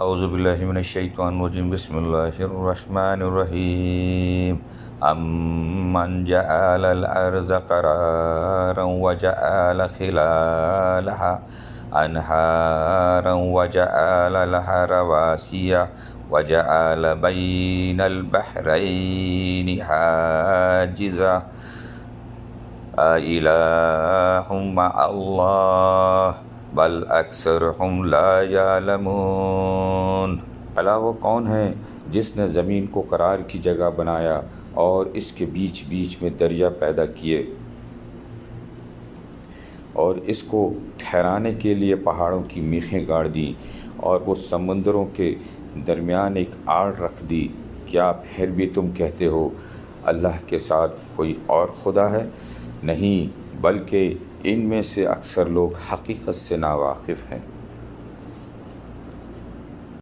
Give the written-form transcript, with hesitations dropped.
औज़ुबिल्लाहिमिनश्शैतानिर्रजीम बिस्मिल्लाहिर्रहमानिर्रहीम अम्मन जअलल अर्ज़ क़रारन व जअल खिलालहा अनहारन व जअल लहा रवासिया व जअल बैनल बहरैनि हाजिज़ा अइलाहुम मअल्लाह बल अक्सरहुम ला यालमून। अला वो कौन है जिसने ज़मीन को करार की जगह बनाया और इसके बीच बीच में दरिया पैदा किए और इसको ठहराने के लिए पहाड़ों की मीखें गाड़ दी और वो समुंदरों के दरमियान एक आड़ रख दी। क्या फिर भी तुम कहते हो अल्लाह के साथ कोई और खुदा है? नहीं, बल्कि इनमें से अक्सर लोग हकीकत से नावाकिफ़ हैं।